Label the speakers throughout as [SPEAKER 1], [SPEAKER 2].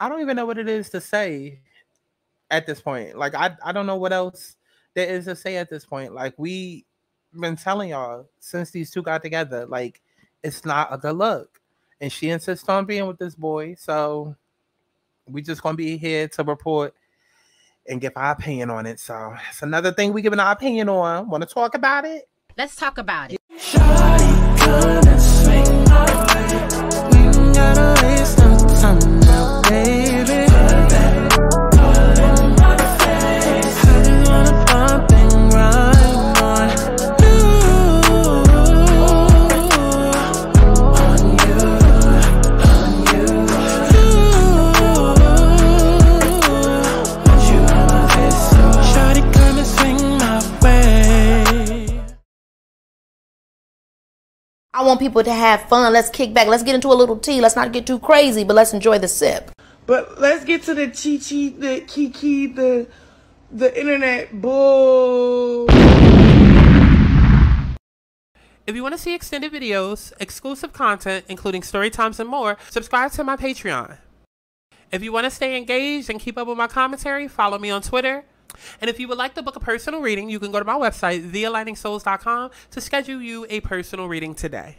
[SPEAKER 1] I don't even know what it is to say at this point. Like, I don't know what else there is to say at this point. Like, we been telling y'all since these two got together, like, it's not a good look. And she insists on being with this boy. So we just gonna be here to report and give our opinion on it. So it's another thing we giving our opinion on. Want to talk about it?
[SPEAKER 2] Let's talk about it.
[SPEAKER 3] Shawty, come and swing my way. We ain't gotta waste no time now, baby. Put that all in my face. I just wanna bump and grind on you, on you, on you. Want you on my face, so shawty, come and swing my way.
[SPEAKER 2] I want people to have fun. Let's kick back. Let's get into a little tea. Let's not get too crazy, but let's enjoy the sip.
[SPEAKER 4] But let's get to the chi-chi, the kiki, the internet bull.
[SPEAKER 5] If you want to see extended videos, exclusive content, including story times and more, subscribe to my Patreon. If you want to stay engaged and keep up with my commentary, follow me on Twitter. And if you would like to book a personal reading, you can go to my website, thealigningsouls.com, to schedule you a personal reading today.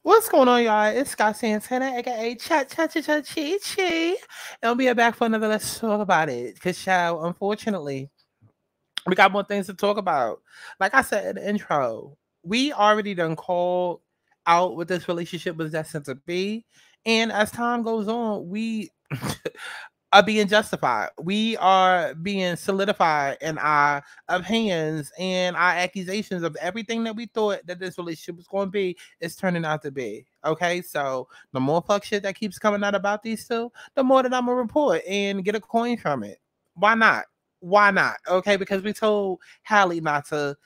[SPEAKER 1] What's going on, y'all? It's Santana, aka Chi. And we are back for another Let's Talk About It. Because, child, unfortunately, we got more things to talk about. Like I said in the intro, we already done called out what this relationship was destined to be. And as time goes on, we are being justified. We are being solidified in our opinions and our accusations of everything that we thought that this relationship was going to be is turning out to be. Okay, so the more fuck shit that keeps coming out about these two, the more that I'm going to report and get a coin from it. Why not? Why not? Okay, because we told Halle not to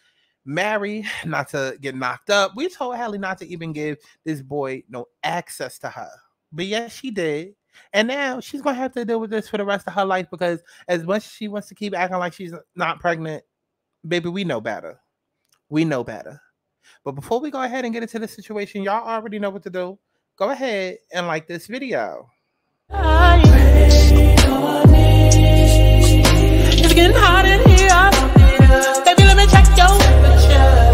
[SPEAKER 1] marry, not to get knocked up. We told Halle not to even give this boy no access to her. But yes, she did. And now she's going to have to deal with this for the rest of her life because as much as she wants to keep acting like she's not pregnant, baby, we know better. We know better. But before we go ahead and get into the situation, y'all already know what to do. Go ahead and like this video.
[SPEAKER 3] It's getting hot in here. Baby, let me check your temperature.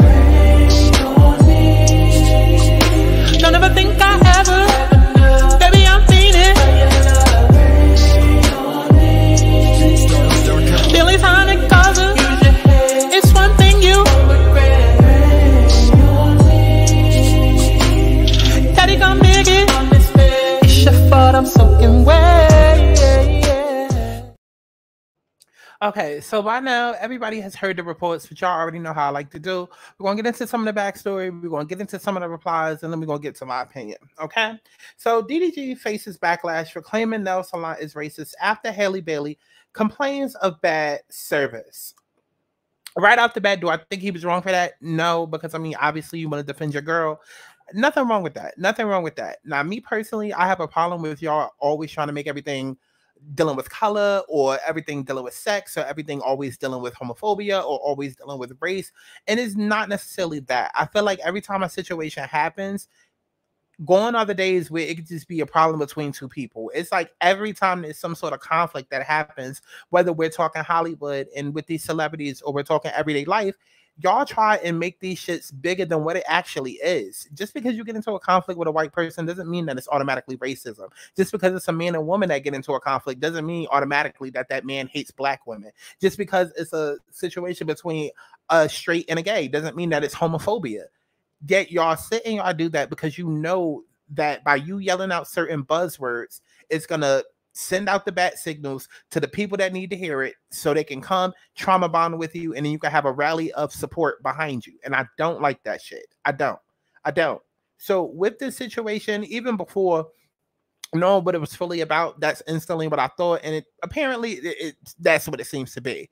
[SPEAKER 3] Don't ever think I ever. Baby, I'm feeling. Feelings on it causes. It's one thing you regret. Daddy gon' make it. It's your fault I'm soaking wet.
[SPEAKER 1] Okay, so by now, everybody has heard the reports, but y'all already know how I like to do. We're going to get into some of the backstory. We're going to get into some of the replies, and then we're going to get to my opinion, okay? So DDG faces backlash for claiming nail salon is racist after Halle Bailey complains of bad service. Right off the bat, do I think he was wrong for that? No, because, I mean, obviously you want to defend your girl. Nothing wrong with that. Nothing wrong with that. Now, me personally, I have a problem with y'all always trying to make everything dealing with color or everything dealing with sex or everything always dealing with homophobia or always dealing with race. And it's not necessarily that. I feel like every time a situation happens, gone are the days where it could just be a problem between two people. It's like every time there's some sort of conflict that happens, whether we're talking Hollywood and with these celebrities or we're talking everyday life, y'all try and make these shits bigger than what it actually is. Just because you get into a conflict with a white person doesn't mean that it's automatically racism. Just because it's a man and woman that get into a conflict doesn't mean automatically that that man hates black women. Just because it's a situation between a straight and a gay doesn't mean that it's homophobia. Yet y'all sit and y'all do that because you know that by you yelling out certain buzzwords, it's going to send out the bat signals to the people that need to hear it so they can come trauma bond with you and then you can have a rally of support behind you. And I don't like that shit. I don't. So with this situation, even before knowing what it was fully about, that's instantly what I thought. And that's what it seems to be.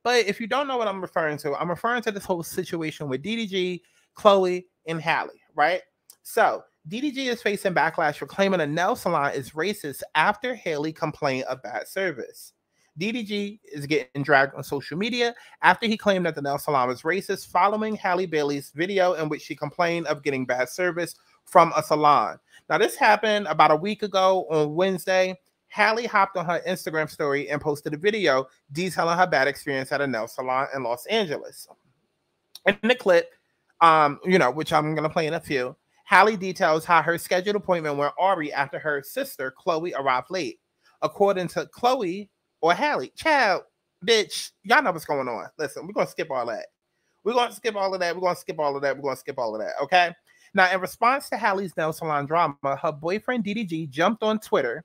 [SPEAKER 1] But if you don't know what I'm referring to this whole situation with DDG, Chloe, and Halle, right? So DDG is facing backlash for claiming a nail salon is racist after Halle complained of bad service. DDG is getting dragged on social media after he claimed that the nail salon was racist following Halle Bailey's video in which she complained of getting bad service from a salon. Now, this happened about a week ago on Wednesday. Halle hopped on her Instagram story and posted a video detailing her bad experience at a nail salon in Los Angeles. In the clip, which I'm going to play in a few, Halle details how her scheduled appointment went awry after her sister, Chloe, arrived late. According to Chloe or Halle, child, bitch, y'all know what's going on. Listen, we're going to skip all that. We're going to skip all of that. We're going to skip all of that. We're going to skip all of that, okay? Now, in response to Halle's nail salon drama, her boyfriend, DDG, jumped on Twitter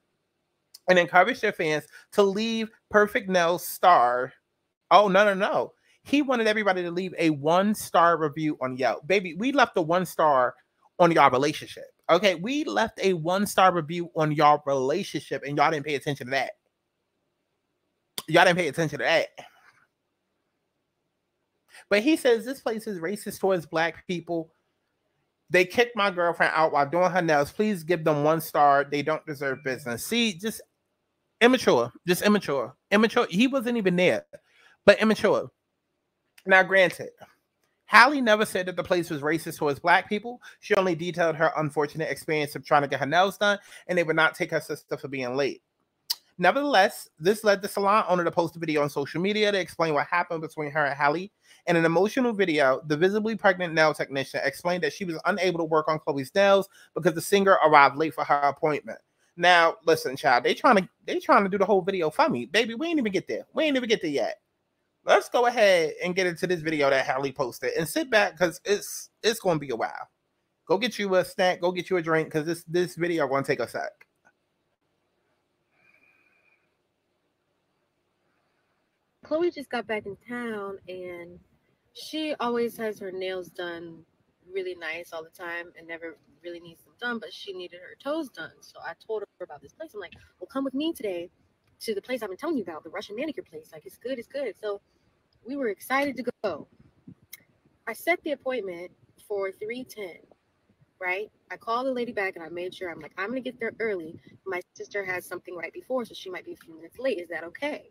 [SPEAKER 1] and encouraged their fans to leave Perfect Nails star. Oh, no. He wanted everybody to leave a 1-star review on Yelp. Baby, we left a 1-star on y'all relationship. Okay, we left a 1-star review on y'all relationship, and y'all didn't pay attention to that. Y'all didn't pay attention to that. But he says this place is racist towards Black people. They kicked my girlfriend out while doing her nails. Please give them 1 star. They don't deserve business. See, just immature. Just immature. Immature. He wasn't even there, but immature. Now, granted, Halle never said that the place was racist towards Black people. She only detailed her unfortunate experience of trying to get her nails done, and they would not take her sister for being late. Nevertheless, this led the salon owner to post a video on social media to explain what happened between her and Halle. In an emotional video, the visibly pregnant nail technician explained that she was unable to work on Chloe's nails because the singer arrived late for her appointment. Now, listen, child, they trying to do the whole video for me. Baby, we ain't even get there. We ain't even get there yet. Let's go ahead and get into this video that Halle posted and sit back because it's going to be a while. Go get you a snack. Go get you a drink because this video going to take a sec.
[SPEAKER 6] Chloe just got back in town and she always has her nails done really nice all the time and never really needs them done, but she needed her toes done. So I told her about this place. I'm like, well, come with me today to the place I've been telling you about, the Russian manicure place. Like, it's good, it's good. So we were excited to go. I set the appointment for 3:10, right? I called the lady back and I made sure, I'm like, I'm going to get there early. My sister has something right before, so she might be a few minutes late. Is that okay?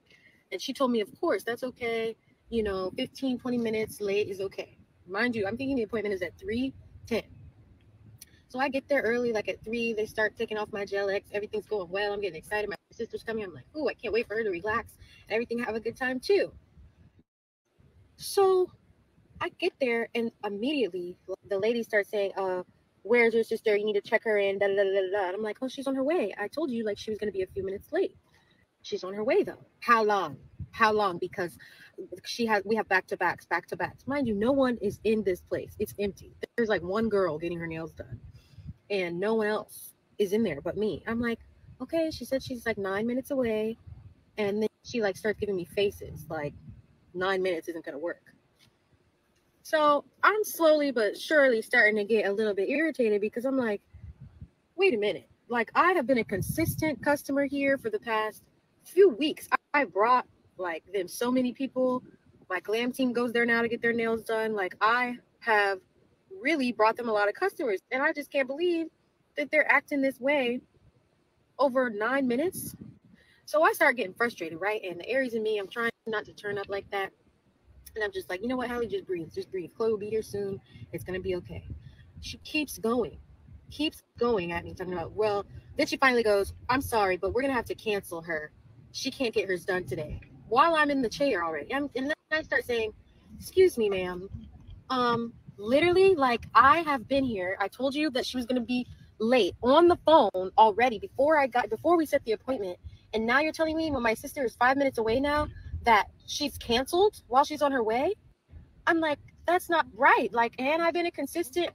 [SPEAKER 6] And she told me, of course, that's okay. 15, 20 minutes late is okay. Mind you, I'm thinking the appointment is at 3:10. So I get there early, like at 3, they start taking off my Gel X. Everything's going well. I'm getting excited. My sister's coming. I'm like, oh, I can't wait for her to relax and everything, have a good time too. So I get there and immediately the lady starts saying, where's your sister? You need to check her in. Da, da, da, da, da. And I'm like, oh, she's on her way. I told you like she was going to be a few minutes late. She's on her way though. How long? How long? Because we have back-to-backs. Mind you, no one is in this place. It's empty. There's like one girl getting her nails done and no one else is in there but me. I'm like, okay. She said she's like 9 minutes away. And then she like starts giving me faces like 9 minutes isn't going to work. So I'm slowly but surely starting to get a little bit irritated because I'm like, wait a minute. Like, I have been a consistent customer here for the past few weeks. I brought like them so many people. My glam team goes there now to get their nails done. Like, I have really brought them a lot of customers, and I just can't believe that they're acting this way over 9 minutes. So I start getting frustrated, right? And the Aries in me, I'm trying not to turn up like that. And I'm just like, you know what, Halle, just breathe. Chloe will be here soon. It's going to be okay. She keeps going at me, talking about, well, then she finally goes, I'm sorry, but we're going to have to cancel her. She can't get hers done today. While I'm in the chair already. And then I start saying, excuse me, ma'am. Literally, like, I have been here. I told you that she was going to be late on the phone already before we set the appointment. And now you're telling me when my sister is 5 minutes away now that she's canceled while she's on her way? I'm like, that's not right. Like, and I've been a consistent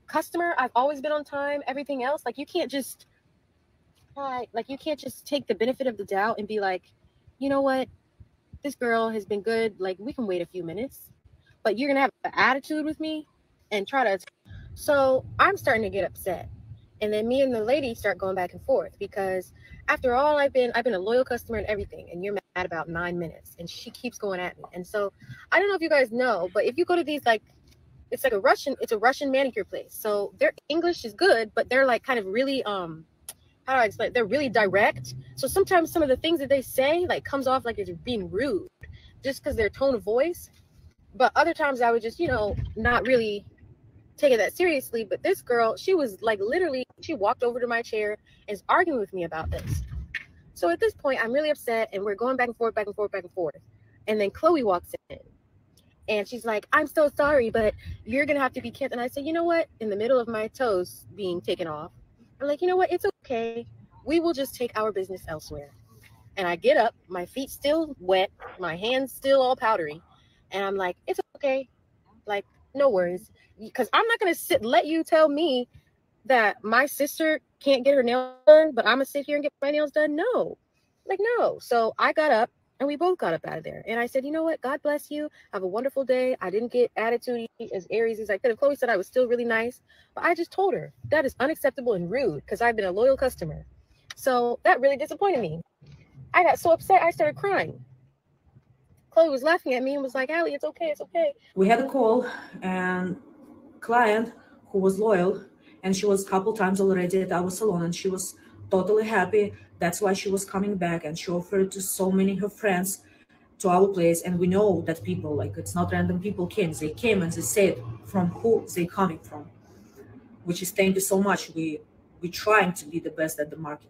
[SPEAKER 6] customer. I've always been on time, everything else. Like, you can't just take the benefit of the doubt and be like, you know what? This girl has been good. Like, we can wait a few minutes, but you're going to have an attitude with me and try to. So I'm starting to get upset. And then me and the lady start going back and forth because after all, I've been a loyal customer and everything. And you're mad about 9 minutes and she keeps going at me. And so I don't know if you guys know, but if you go to these, like, it's a Russian manicure place. So their English is good, but they're like kind of really, how do I explain? They're really direct. So sometimes some of the things that they say like comes off like it's being rude just because their tone of voice. But other times I would just, not really take it that seriously. But this girl, she was like literally, she walked over to my chair and is arguing with me about this. So at this point, I'm really upset, and we're going back and forth, back and forth, back and forth. And then Chloe walks in, and she's like, I'm so sorry, but you're going to have to be canceled. And I said, you know what? In the middle of my toes being taken off, I'm like, you know what? It's okay. We will just take our business elsewhere. And I get up, my feet still wet, my hands still all powdery. And I'm like, it's okay. Like, no worries. Because I'm not going to let you tell me that my sister can't get her nails done, but I'm going to sit here and get my nails done. No. Like, no. So I got up, and we both got up out of there. And I said, you know what? God bless you. Have a wonderful day. I didn't get attitude as Aries as I could have. Chloe said I was still really nice. But I just told her that is unacceptable and rude because I've been a loyal customer. So that really disappointed me. I got so upset, I started crying. Chloe was laughing at me and was like, Halle, it's okay, it's okay.
[SPEAKER 7] We had a call, and client who was loyal, and she was a couple times already at our salon, and she was totally happy. That's why she was coming back, and she offered to so many of her friends to our place. And we know that people, like, it's not random people came. They came and they said from who they coming from, which is thank you so much. We trying to be the best at the market.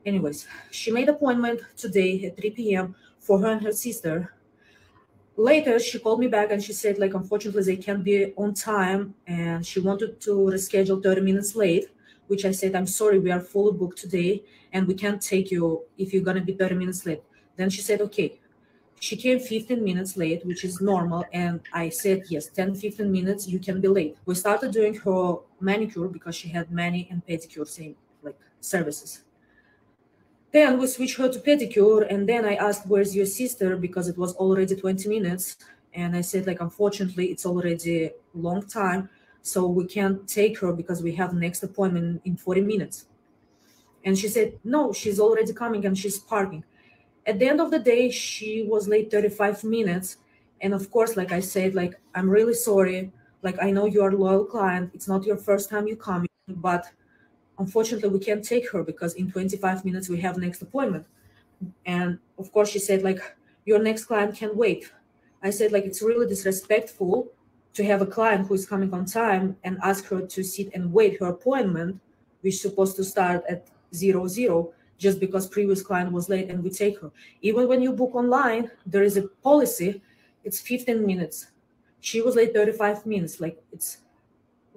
[SPEAKER 7] Anyways, she made appointment today at 3 p.m. for her and her sister. Later, she called me back and she said, like, unfortunately, they can't be on time, and she wanted to reschedule 30 minutes late, which I said, I'm sorry, we are fully booked today, and we can't take you if you're going to be 30 minutes late. Then she said, okay. She came 15 minutes late, which is normal, and I said, yes, 10, 15 minutes, you can be late. We started doing her manicure because she had mani and pedicure, same, like, services. Then we switched her to pedicure, and then I asked, where's your sister? Because it was already 20 minutes. And I said, like, unfortunately, it's already a long time, so we can't take her because we have next appointment in 40 minutes. And she said, no, she's already coming and she's parking. At the end of the day, she was late 35 minutes. And of course, like I said, like, I'm really sorry. Like, I know you're a loyal client. It's not your first time you come, but unfortunately, we can't take her because in 25 minutes we have next appointment. And of course, she said, like, your next client can wait. I said, like, it's really disrespectful to have a client who is coming on time and ask her to sit and wait her appointment, which is supposed to start at 00, just because previous client was late, and we take her. Even when you book online, there is a policy, it's 15 minutes. She was late 35 minutes.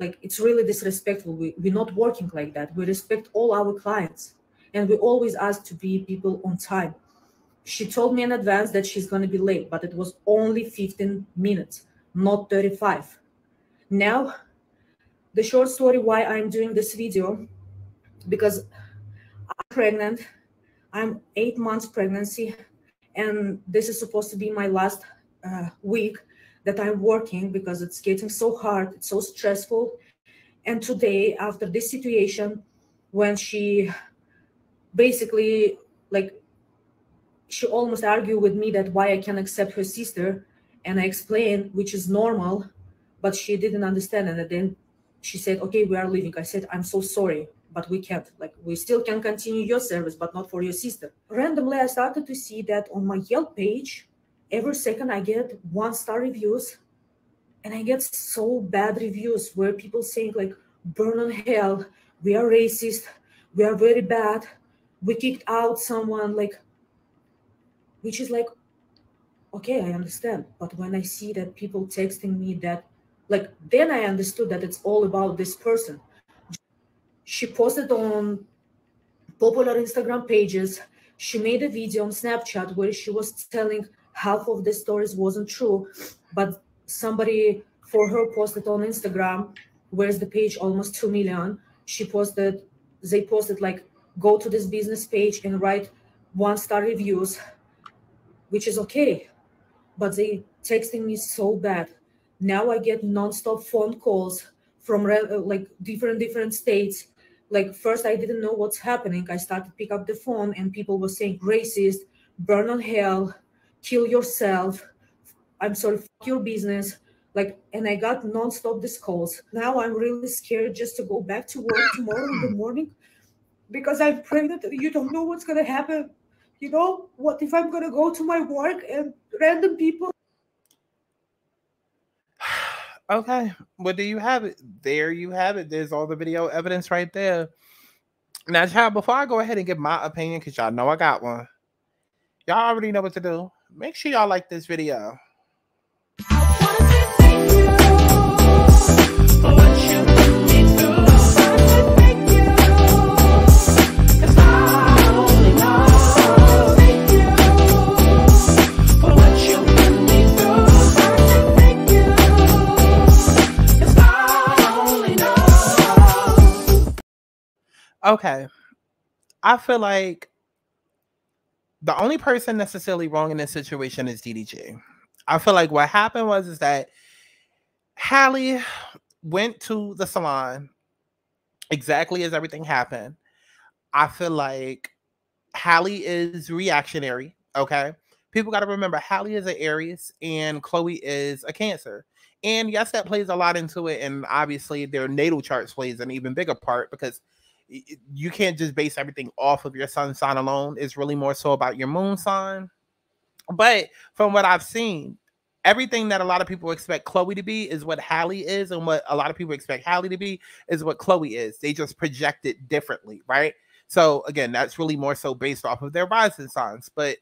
[SPEAKER 7] It's really disrespectful. We're not working like that. We respect all our clients, and we always ask to be people on time. She told me in advance that she's going to be late, but it was only 15 minutes, not 35. Now, the short story why I'm doing this video, because I'm pregnant. I'm 8 months pregnancy, and this is supposed to be my last week that I'm working because it's getting so hard, it's so stressful. And today, after this situation, when she basically, like, she almost argued with me that why I can't accept her sister, and I explained, which is normal, but she didn't understand. And then she said, okay, we are leaving. I said, I'm so sorry, but we can't. Like, we still can continue your service, but not for your sister. Randomly, I started to see that on my Yelp page, every second I get 1-star reviews, and I get so bad reviews where people saying, like, burn on hell, we are racist, we are very bad, we kicked out someone, like, which is like, okay, I understand. But when I see that people texting me that, like, then I understood that it's all about this person. She posted on popular Instagram pages. She made a video on Snapchat where she was telling half of the stories wasn't true, but somebody for her posted on Instagram, where's the page almost 2 million. They posted like, go to this business page and write 1-star reviews, which is okay, but they texting me so bad. Now I get nonstop phone calls from like different states. Like, first I didn't know what's happening. I started to pick up the phone and people were saying racist, burn on hell, kill yourself, I'm sorry, fuck your business. Like, and I got nonstop these calls. Now I'm really scared just to go back to work tomorrow in the morning because I'm pregnant. You don't know what's gonna happen. You know, what if I'm gonna go to my work and random people?
[SPEAKER 1] Okay. Well, do you have it? There you have it. There's all the video evidence right there. Now, child, before I go ahead and give my opinion, because y'all know I got one, y'all already know what to do. Make sure y'all like this video. Okay. I feel like the only person necessarily wrong in this situation is DDG. I feel like what happened is that Halle went to the salon exactly as everything happened. I feel like Halle is reactionary. Okay. People got to remember Halle is an Aries and Chloe is a Cancer. And yes, that plays a lot into it. And obviously, their natal charts plays an even bigger part because you can't just base everything off of your sun sign alone. It's really more so about your moon sign. But from what I've seen, everything that a lot of people expect Chloe to be is what Halle is, and what a lot of people expect Halle to be is what Chloe is. They just project it differently, right? So again, that's really more so based off of their rising signs. But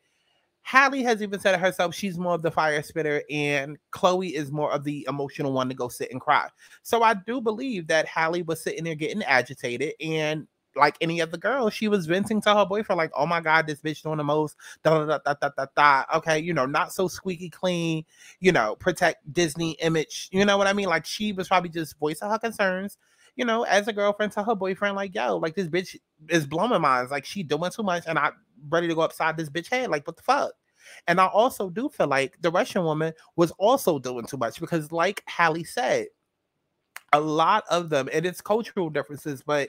[SPEAKER 1] Halle has even said it herself, she's more of the fire spitter, and Chloe is more of the emotional one to go sit and cry. So I do believe that Halle was sitting there getting agitated, and like any other girl, she was venting to her boyfriend, like, oh my God, this bitch doing the most, da da da da da da. Okay, not so squeaky clean, protect Disney image. You know what I mean? Like, she was probably just voicing her concerns, as a girlfriend to her boyfriend, like, yo, like, this bitch is blowing my mind. Like, she doing too much, and I'm ready to go upside this bitch head. Like, what the fuck? And I also do feel like the Russian woman was also doing too much because, like Halle said, a lot of them, and it's cultural differences, but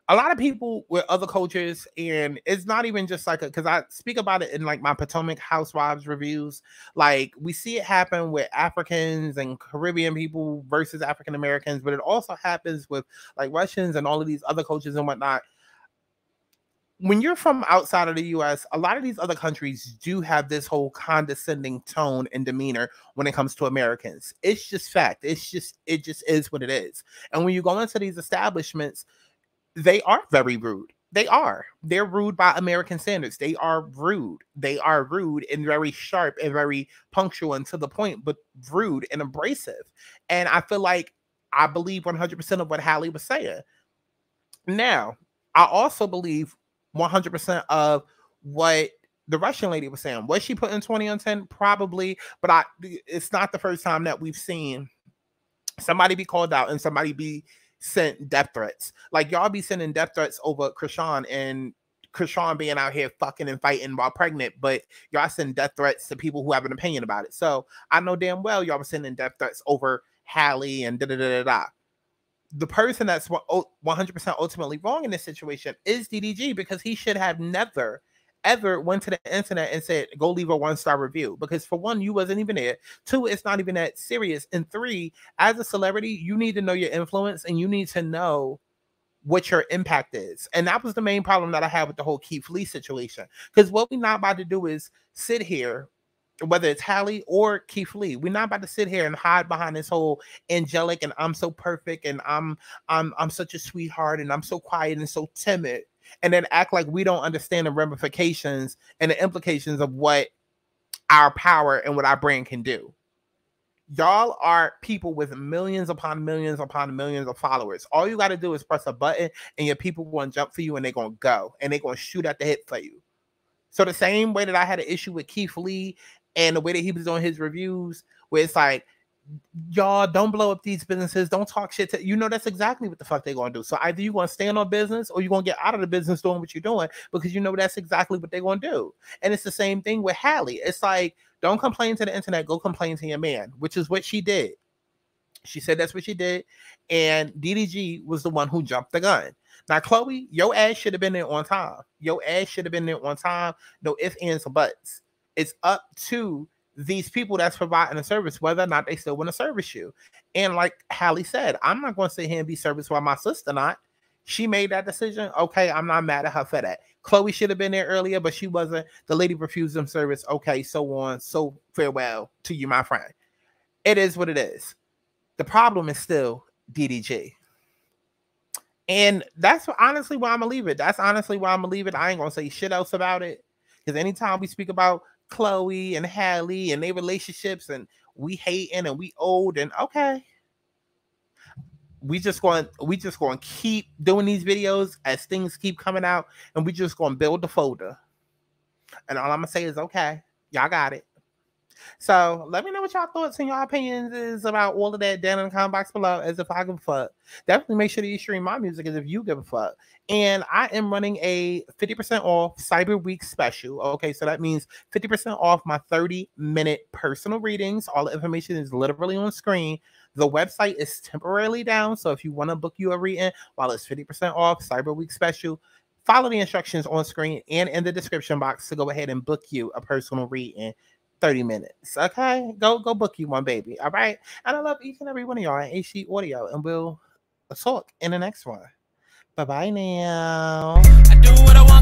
[SPEAKER 1] a lot of people with other cultures, and it's not even just like because I speak about it in like my Potomac Housewives reviews. Like, we see it happen with Africans and Caribbean people versus African Americans, but it also happens with like Russians and all of these other cultures and whatnot. When you're from outside of the US, a lot of these other countries do have this whole condescending tone and demeanor when it comes to Americans. It's just fact. It just is what it is. And when you go into these establishments, they are very rude. They are. They're rude by American standards. They are rude. They are rude and very sharp and very punctual and to the point, but rude and abrasive. And I feel like I believe 100% of what Halle was saying. Now, I also believe 100% of what the Russian lady was saying. Was she putting 20 on 10? Probably, but it's not the first time that we've seen somebody be called out and somebody be sent death threats. Like, y'all be sending death threats over Krishan and Krishan being out here fucking and fighting while pregnant, but y'all send death threats to people who have an opinion about it. So I know damn well y'all were sending death threats over Halle and da da da da da. The person that's 100% ultimately wrong in this situation is DDG, because he should have never, ever went to the internet and said, go leave a 1-star review. Because for one, you wasn't even there. 2, it's not even that serious. And 3, as a celebrity, you need to know your influence and you need to know what your impact is. And that was the main problem that I had with the whole Keith Lee situation. Because what we're not about to do is sit here, whether it's Halle or Keith Lee, we're not about to sit here and hide behind this whole angelic and I'm so perfect and I'm such a sweetheart and I'm so quiet and so timid, and then act like we don't understand the ramifications and the implications of what our power and what our brand can do. Y'all are people with millions upon millions upon millions of followers. All you got to do is press a button and your people going to jump for you and they're going to go and they're going to shoot at the hip for you. So the same way that I had an issue with Keith Lee and the way that he was doing his reviews, where it's like, y'all don't blow up these businesses, don't talk shit to, that's exactly what the fuck they're going to do. So either you're going to stand on business or you're going to get out of the business doing what you're doing, because that's exactly what they're going to do. And it's the same thing with Halle. It's like, don't complain to the internet, go complain to your man, which is what she did. She said that's what she did. And DDG was the one who jumped the gun. Now, Chloe, your ass should have been there on time. Your ass should have been there on time. No ifs, ands, or buts. It's up to these people that's providing a service, whether or not they still want to service you. And like Halle said, I'm not going to sit here and be serviced while my sister not. She made that decision. Okay, I'm not mad at her for that. Chloe should have been there earlier, but she wasn't. The lady refused them service. Okay, so on. So farewell to you, my friend. It is what it is. The problem is still DDG. And that's honestly why I'm gonna leave it. That's honestly why I'm gonna leave it. I ain't gonna say shit else about it. Because anytime we speak about Chloe and Halle and their relationships and we hating and we old and okay. We just going to keep doing these videos as things keep coming out, and we just going to build the folder. And all I'm gonna say is okay, y'all got it. So let me know what y'all thoughts and your opinions is about all of that down in the comment box below. As if I give a fuck. Definitely make sure that you stream my music as if you give a fuck. And I am running a 50% off Cyber Week special. Okay, so that means 50% off my 30-minute personal readings. All the information is literally on screen. The website is temporarily down, so if you want to book you a reading while it's 50% off Cyber Week special, follow the instructions on screen and in the description box to go ahead and book you a personal reading. 30 minutes. Okay, go book you one, baby. All right, and I love each and every one of y'all at HD Audio, and we'll talk in the next one. Bye bye now.
[SPEAKER 3] I do what I want.